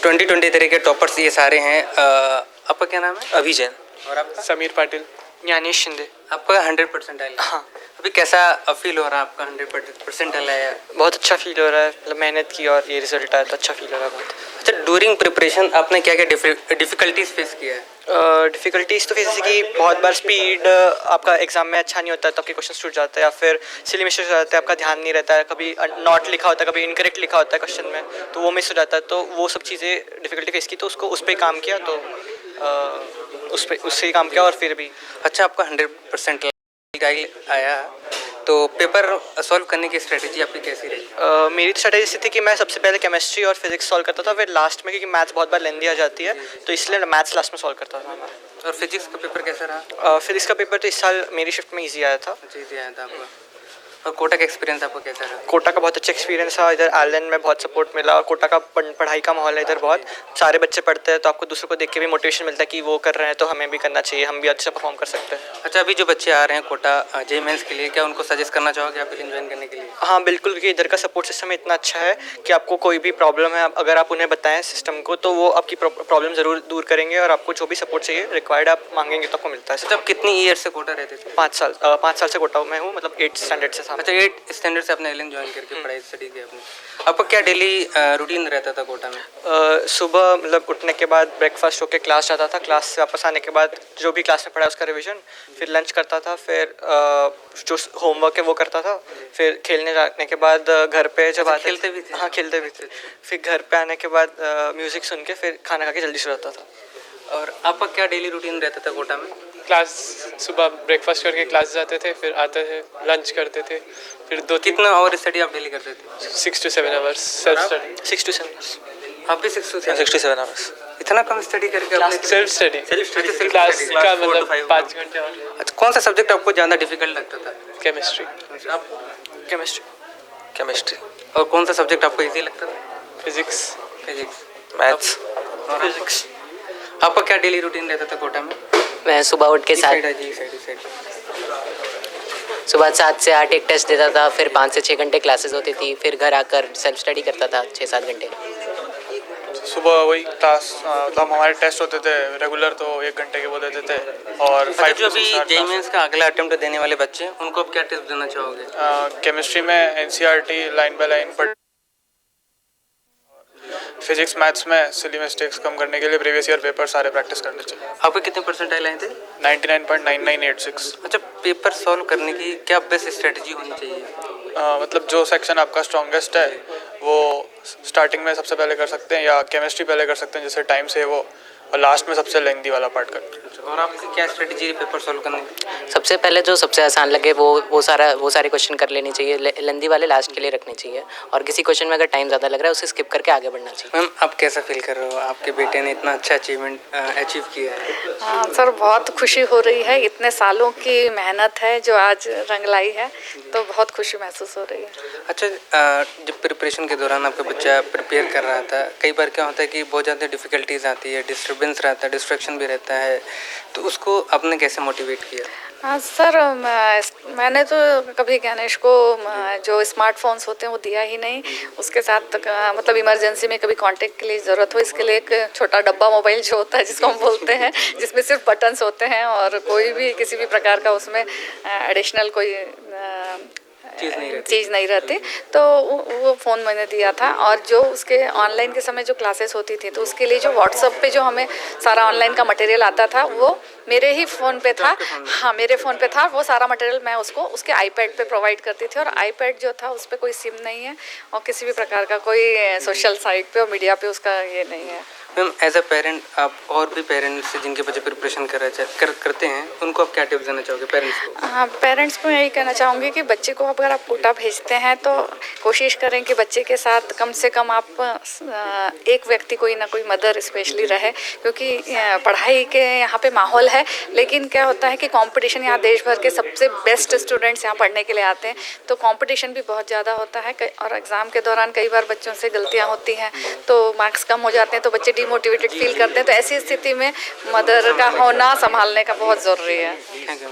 2023 के टॉपर्स ये सारे हैं। आपका क्या नाम है? अभी जैन। और आपका? समीर पाटिल। ज्ञानेश शिंदे। आपका 100% आया? हाँ। अभी कैसा फील हो रहा है आपका 100% आया? बहुत अच्छा फील हो रहा है, मतलब मेहनत की और ये रिजल्ट आया तो अच्छा फील हो रहा है बहुत। अच्छा, ड्यूरिंग प्रिपरेशन आपने क्या क्या डिफ़िकल्टीज फेस किया है? डिफ़िकल्टीज़ तो जैसे कि बहुत बार स्पीड आपका एग्जाम में अच्छा नहीं होता है तो आपके क्वेश्चन छूट जाते हैं, या फिर सिली मिस्टेक्स हो जाते हैं, आपका ध्यान नहीं रहता है, कभी नॉट लिखा होता है, कभी इनकरेक्ट लिखा होता है क्वेश्चन में तो वो मिस हो जाता है। तो वो सब चीज़ें डिफ़िकल्टी फेस की तो उसको उस पर काम किया, तो उससे ही काम किया और फिर भी। अच्छा, आपका 100% आया तो पेपर सॉल्व करने की स्ट्रेटजी आपकी कैसी रही? मेरी तो स्ट्रेटजी ऐसी थी कि मैं सबसे पहले केमिस्ट्री और फिजिक्स सॉल्व करता था, फिर लास्ट में क्योंकि मैथ्स बहुत बार लेंदी आ जाती है तो इसलिए मैथ्स लास्ट में सॉल्व करता था मैं। और फिजिक्स का पेपर कैसा रहा? फिजिक्स का पेपर तो इस साल मेरी शिफ्ट में ईजी आया था। जी आया था आपका। और कोटा का एक्सपीरियंस आपको कैसा रहा? कोटा का बहुत अच्छा एक्सपीरियंस था, इधर आइलैंड में बहुत सपोर्ट मिला और कोटा का पढ़ाई का माहौल है इधर, बहुत सारे बच्चे पढ़ते हैं तो आपको दूसरों को देख के भी मोटिवेशन मिलता है कि वो कर रहे हैं तो हमें भी करना चाहिए, हम भी अच्छा परफॉर्म कर सकते हैं। अच्छा, अभी जो बच्चे आ रहे हैं कोटा जेईई मेंस के लिए, क्या उनको सजेस्ट करना चाहोगे आप इसे ज्वाइन करने के लिए? हाँ बिल्कुल, क्योंकि इधर का सपोर्ट सिस्टम इतना अच्छा है कि आपको कोई भी प्रॉब्लम है अगर आप उन्हें बताएं सिस्टम को तो वो आपकी प्रॉब्लम ज़रूर दूर करेंगे और आपको जो भी सपोर्ट चाहिए रिक्वायर्ड आप मांगेंगे तो आपको मिलता है। अच्छा, आप कितनी ईयर से कोटा रहते थे? 5 साल से कोटा में हूँ, मतलब 8th स्टैंडर्ड से। अच्छा, 8th स्टैंडर्ड से आपने एलियन ज्वाइन करके पढ़ाई स्टडी की आपने। आपका क्या डेली रूटीन रहता था कोटा में? सुबह मतलब उठने के बाद ब्रेकफास्ट होकर क्लास जाता था, क्लास से वापस आने के बाद जो भी क्लास में पढ़ा उसका रिवीजन, फिर लंच करता था, फिर जो होमवर्क है वो करता था, फिर खेलने जाने के बाद घर पे जब आते खेलते भी थे? हाँ खेलते भी थे। फिर घर पे आने के बाद म्यूज़िक सुन के फिर खाना खा के जल्दी सो जाता था। और आपका क्या डेली रूटीन रहता था कोटा में? क्लास सुबह ब्रेकफास्ट करके क्लास जाते थे, फिर आते थे लंच करते थे, फिर 2-3 कितना आवर स्टडी आप डेली करते थे? 6 to 7 hours self study. 6 to 7 hours. आप भी 6 to 7 आवर्स। इतना कम स्टडी करके आपने? सेल्फ स्टडी क्लास का मतलब 5 घंटे और। अच्छा, कौन सा सब्जेक्ट आपको ज़्यादा डिफिकल्ट लगता था? केमिस्ट्री। आप? केमिस्ट्री। और कौन सा सब्जेक्ट आपको इजी लगता था? फिजिक्स। मैथ्स। फिजिक्स। आपका क्या डेली रूटीन रहता था कोटा में? मैं सुबह उठ के सुबह 7 से 8 एक टेस्ट देता था, फिर 5 से 6 घंटे क्लासेस होती थी, फिर घर आकर सेल्फ स्टडी करता था 6-7 घंटे। सुबह वही क्लास, मतलब हमारे टेस्ट होते थे रेगुलर तो 1 घंटे के वो देते थे। और जो अभी जेईई मेंस का अगला अटेम्प्ट देने वाले बच्चे उनको आप क्या टिप्स देना चाहोगे? केमिस्ट्री में एनसीईआरटी लाइन बाय लाइन पढ़, फिजिक्स मैथ्स में सिली मिस्टेक्स कम करने के लिए प्रीवियस ईयर पेपर सारे प्रैक्टिस करने चाहिए। आपके कितने परसेंटाइल आए थे? 99.9986। अच्छा, पेपर सॉल्व करने की क्या बेस्ट स्ट्रेटजी होनी चाहिए? मतलब जो सेक्शन आपका स्ट्रॉन्गेस्ट है वो स्टार्टिंग में सबसे पहले कर सकते हैं या केमिस्ट्री पहले कर सकते हैं जैसे टाइम से वो, और लास्ट में सबसे लेंथी वाला पार्ट करते हैं। और आपकी क्या स्ट्रेटजी है पेपर सॉल्व करने की? सबसे पहले जो सबसे आसान लगे वो सारे क्वेश्चन कर लेनी चाहिए, लेंदी वाले लास्ट के लिए रखने चाहिए, और किसी क्वेश्चन में अगर टाइम ज़्यादा लग रहा है उसे स्किप करके आगे बढ़ना चाहिए। मैम, आप कैसा फील कर रहे हो? आपके बेटे ने इतना अच्छा अचीवमेंट अचीव किया है। हाँ सर, बहुत खुशी हो रही है, इतने सालों की मेहनत है जो आज रंग लाई है, तो बहुत खुशी महसूस हो रही है। अच्छा, जब प्रिपरेशन के दौरान आपका बच्चा प्रिपेयर कर रहा था, कई बार क्या होता है कि बहुत ज़्यादा डिफ़िकल्टीज आती है, डिस्टर्बेंस रहता है, डिस्ट्रैक्शन भी रहता है, तो उसको आपने कैसे मोटिवेट किया? हाँ सर, मैंने तो कभी गणेश को जो स्मार्टफोन्स होते हैं वो दिया ही नहीं। उसके साथ मतलब इमरजेंसी में कभी कांटेक्ट के लिए ज़रूरत हो इसके लिए एक छोटा डब्बा मोबाइल जो होता है जिसको हम बोलते हैं, जिसमें सिर्फ बटन्स होते हैं और कोई भी किसी भी प्रकार का उसमें एडिशनल कोई चीज़ नहीं रहती, तो वो फ़ोन मैंने दिया था। और जो उसके ऑनलाइन के समय जो क्लासेस होती थी तो उसके लिए जो व्हाट्सएप पे जो हमें सारा ऑनलाइन का मटेरियल आता था वो मेरे ही फ़ोन पे था। हाँ, मेरे फ़ोन पे था, वो सारा मटेरियल मैं उसको उसके आईपैड पे प्रोवाइड करती थी, और आईपैड जो था उस पर कोई सिम नहीं है और किसी भी प्रकार का कोई सोशल साइट पे और मीडिया पे उसका ये नहीं है। मैम, एज अ पेरेंट आप और भी पेरेंट्स से जिनके बच्चे प्रिपरेशन करते हैं उनको आप क्या टिप्स देना चाहोगे पेरेंट्स को? हाँ, पेरेंट्स को यही कहना चाहूँगी कि बच्चे को अगर आप कोटा भेजते हैं तो कोशिश करें कि बच्चे के साथ कम से कम आप एक व्यक्ति कोई ना कोई मदर स्पेशली रहे, क्योंकि पढ़ाई के यहाँ पे माहौल है, लेकिन क्या होता है कि कंपटीशन, यहाँ देश भर के सबसे बेस्ट स्टूडेंट्स यहाँ पढ़ने के लिए आते हैं, तो कंपटीशन भी बहुत ज़्यादा होता है और एग्ज़ाम के दौरान कई बार बच्चों से गलतियाँ होती हैं तो मार्क्स कम हो जाते हैं, तो बच्चे डिमोटिवेटेड फील करते हैं। तो ऐसी स्थिति में मदर का होना संभालने का बहुत ज़रूरी है। Thank you.